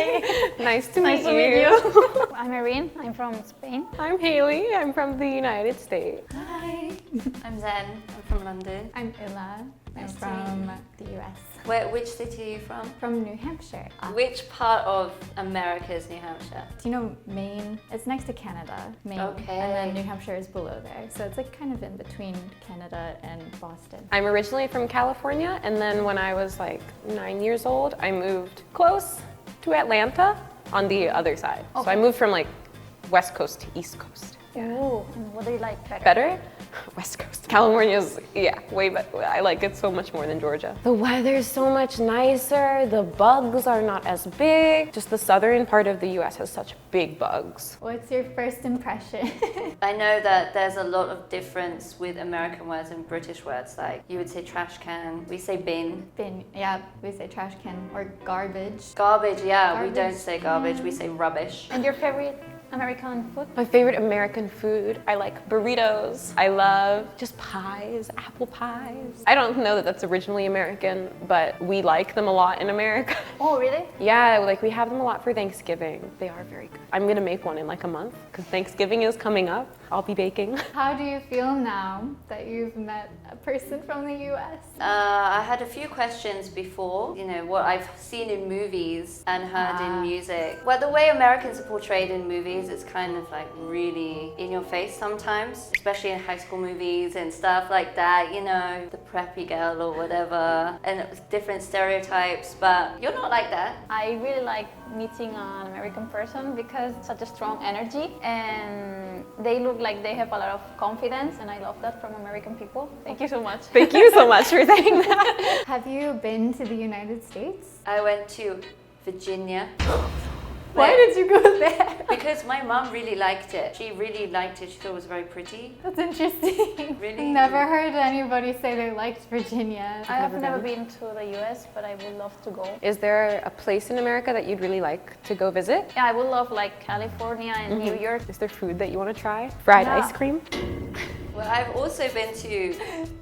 Hi. Nice to Nice meet to meet you. you. I'm Irene. I'm from Spain. I'm Haley. I'm from the United States. Hi, I'm Zen. I'm from London. I'm Ella. I'm Nice to from the US. Which city are you from? From New Hampshire. Which part of America is New Hampshire? Do you know Maine? It's next to Canada, Maine. Okay. And then New Hampshire is below there. So it's like kind of in between Canada and Boston. I'm originally from California, and then when I was like 9 years old, I moved close to Atlanta on the other side. So I moved from like West Coast to East Coast. Ooh, and what do you like better? Better? West Coast. California's, yeah, way better. I like it so much more than Georgia. The weather's so much nicer. The bugs are not as big. Just the southern part of the US has such big bugs. What's your first impression? I know that there's a lot of difference with American words and British words. Like you would say trash can, we say bin. Bin, yeah, we say trash can or garbage. Garbage, yeah, we Garbage don't say garbage, can. we say rubbish. And your favorite American food? My favorite American food, I like burritos. I love just pies, apple pies. I don't know that that's originally American, but we like them a lot in America. Oh, really? Yeah, like we have them a lot for Thanksgiving. They are very good. I'm gonna make one in like a month because Thanksgiving is coming up. I'll be baking. How do you feel now that you've met a person from the US? I had a few questions before, you know, what I've seen in movies and heard in music. Well, the way Americans are portrayed in movies is kind of like really in your face sometimes, especially in high school movies and stuff like that, you know, the preppy girl or whatever, and different stereotypes, but you're not like that. I really like meeting an American person because such a strong energy and they look like they have a lot of confidence and I love that from American people. Thank you so much. Thank you so much for saying that. Have you been to the United States? I went to Virginia. Why did you go there? Because my mom really liked it. She really liked it. She thought it was very pretty. That's interesting. Really? Never heard anybody say they liked Virginia. I have never never been. been to the US, but I would love to go. Is there a place in America that you'd really like to go visit? Yeah, I would love like California and New York. Is there food that you want to try? Fried Yeah. ice cream? Well, I've also been to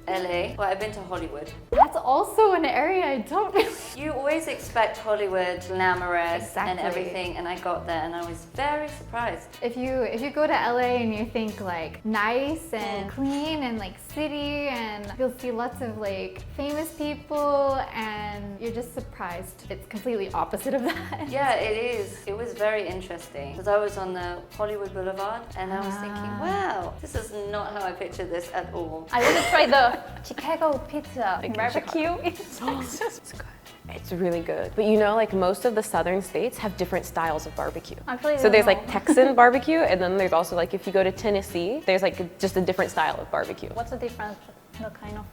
LA. Well, I've been to Hollywood. That's also an area I don't really... You always expect Hollywood, glamorous, Exactly. and everything, and I got there and I was very surprised. If you go to LA and you think like nice and clean and like city and you'll see lots of like famous people and you're just surprised. It's completely opposite of that. Yeah, it is. It was very interesting because I was on the Hollywood Boulevard and I was thinking, wow, this is not how I pictured this at all. I want to try the Chicago pizza Like in barbecue in Texas. It's good. It's really good. But you know, like most of the southern states have different styles of barbecue. Actually, I So don't there's know. like Texan barbecue, and then there's also like if you go to Tennessee, there's like just a different style of barbecue. What's the difference? The kind of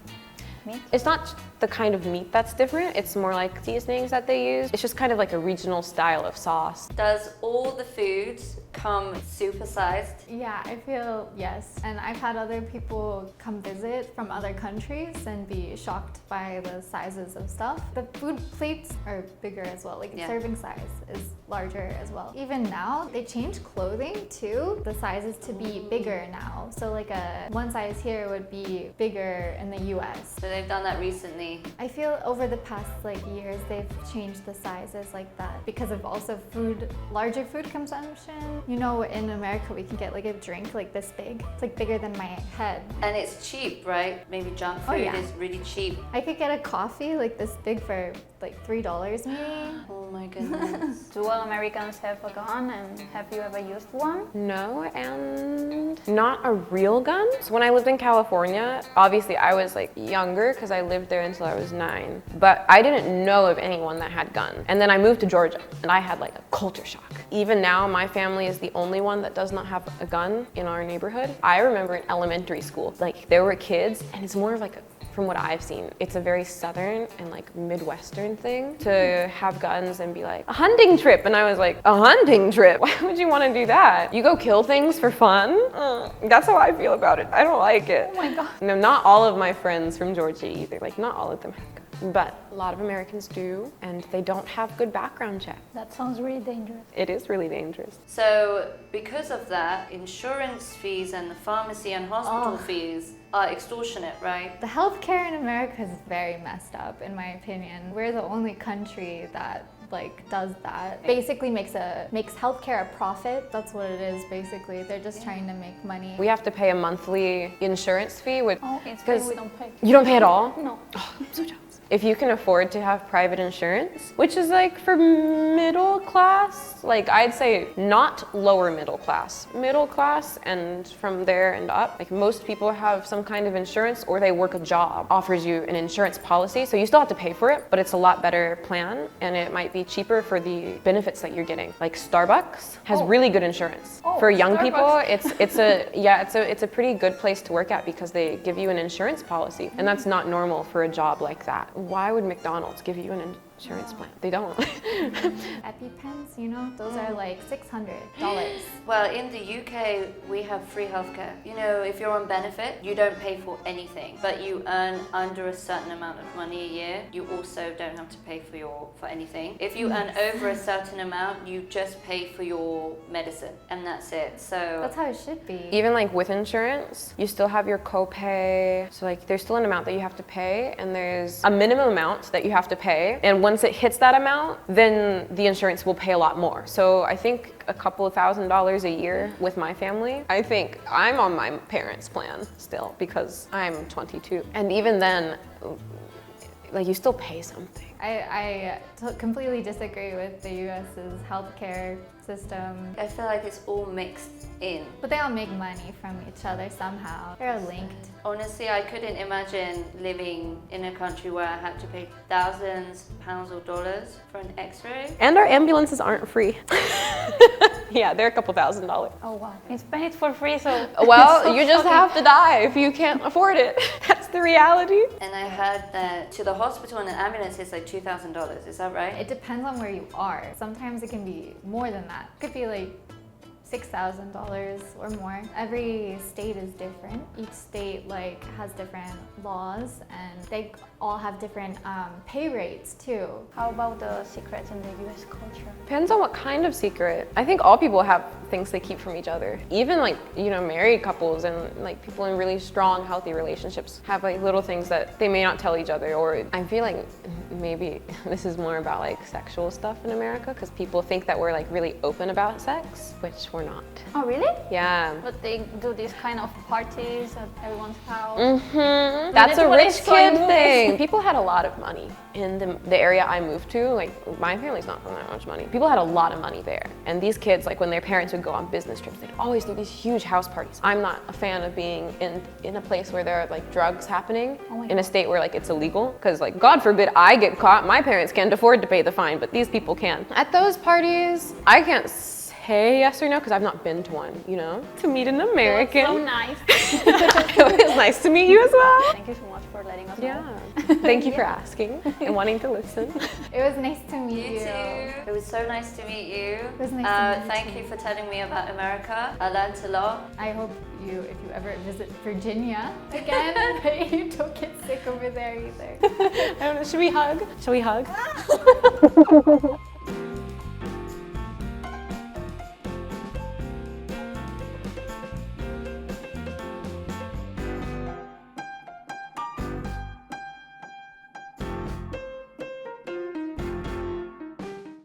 meat? It's not the kind of meat that's different, it's more like seasonings that they use. It's just kind of like a regional style of sauce. Does all the food come supersized? Yeah, I feel yes. And I've had other people come visit from other countries and be shocked by the sizes of stuff. The food plates are bigger as well, like Yeah. serving size is larger as well. Even now, they change clothing too, the sizes to be bigger now. So like one size here would be bigger in the US. So they've done that recently. I feel over the past like years they've changed the sizes like that because of also larger food consumption. You know, in America we can get like a drink like this big. It's like bigger than my head. And it's cheap, right? Maybe junk food Oh, yeah. is really cheap. I could get a coffee like this big for like $3 maybe. Oh my goodness. Do all Americans have a gun and have you ever used one? No, and not a real gun. So when I lived in California, obviously I was like younger because I lived there until I was 9. But I didn't know of anyone that had guns. And then I moved to Georgia and I had like a culture shock. Even now, my family is the only one that does not have a gun in our neighborhood. I remember in elementary school, like there were kids, and it's more of like from what I've seen, it's a very southern and like Midwestern thing to have guns and be like, a hunting trip. And I was like, a hunting trip? Why would you want to do that? You go kill things for fun? That's how I feel about it. I don't like it. Oh my God. No, not all of my friends from Georgia either. Like not all of them have guns. But a lot of Americans do, and they don't have good background checks. That sounds really dangerous. It is really dangerous. So because of that, insurance fees and the pharmacy and hospital fees are extortionate, right? The healthcare in America is very messed up, in my opinion. We're the only country that like does that. Basically makes healthcare a profit. That's what it is basically. They're just trying to make money. We have to pay a monthly insurance fee with. Oh, in Spain we don't pay. You don't pay at all? No. Oh, I'm so jealous. If you can afford to have private insurance, which is like for middle class, like I'd say not lower middle class and from there and up, like most people have some kind of insurance or they work a job, offers you an insurance policy. So you still have to pay for it, but it's a lot better plan and it might be cheaper for the benefits that you're getting. Like Starbucks has really good insurance. For young people, it's a pretty good place to work at because they give you an insurance policy and that's not normal for a job like that. Why would McDonald's give you an insurance plan? They don't. EpiPens, you know, those are like $600. Well, in the UK, we have free healthcare. You know, if you're on benefit, you don't pay for anything, but you earn under a certain amount of money a year, you also don't have to pay for anything. If you earn over a certain amount, you just pay for your medicine, and that's it. So that's how it should be. Even like with insurance, you still have your copay. So like there's still an amount that you have to pay, and there's a minimum amount that you have to pay, and once it hits that amount, then the insurance will pay a lot more. So I think a couple of $1,000s a year with my family. I think I'm on my parents' plan still because I'm 22. And even then, like you still pay something. I completely disagree with the US's healthcare system. I feel like it's all mixed in. But they all make money from each other somehow. They're linked. Honestly, I couldn't imagine living in a country where I had to pay thousands of pounds or dollars for an x-ray. And our ambulances aren't free. Yeah, they're a couple $1,000s. Oh wow. In Spain it's for free, so. Well, so you just have to die if you can't afford it. That's the reality. And I heard that to the hospital in an ambulance it's like $2,000. Is that right? It depends on where you are. Sometimes it can be more than that. It could be like $6,000 or more. Every state is different. Each state like has different laws and they all have different pay rates too. How about the secrets in the US culture? Depends on what kind of secret. I think all people have things they keep from each other. Even like, you know, married couples and like people in really strong, healthy relationships have like little things that they may not tell each other. Or I feel like maybe this is more about like sexual stuff in America because people think that we're like really open about sex, which we're not. Oh really? Yeah. But they do these kind of parties at everyone's house. Mm-hmm. That's a rich kid thing. People had a lot of money in the area I moved to. Like my family's not from that much money. People had a lot of money there. And these kids, like when their parents would go on business trips, they'd always do these huge house parties. I'm not a fan of being in a place where there are like drugs happening in a state where like it's illegal. Because like God forbid I get caught, my parents can't afford to pay the fine, but these people can. At those parties, I can't say yes or no because I've not been to one, you know? To meet an American. So nice. It was nice to meet you as well. Thank you so much for letting us know. Yeah. Thank you for asking and wanting to listen. It was nice to meet you. It was so nice to meet you. It was nice to meet thank you for telling me about America. I learned a lot. I hope if you ever visit Virginia again, that you don't get sick over there either. I don't know, should we hug? Shall we hug?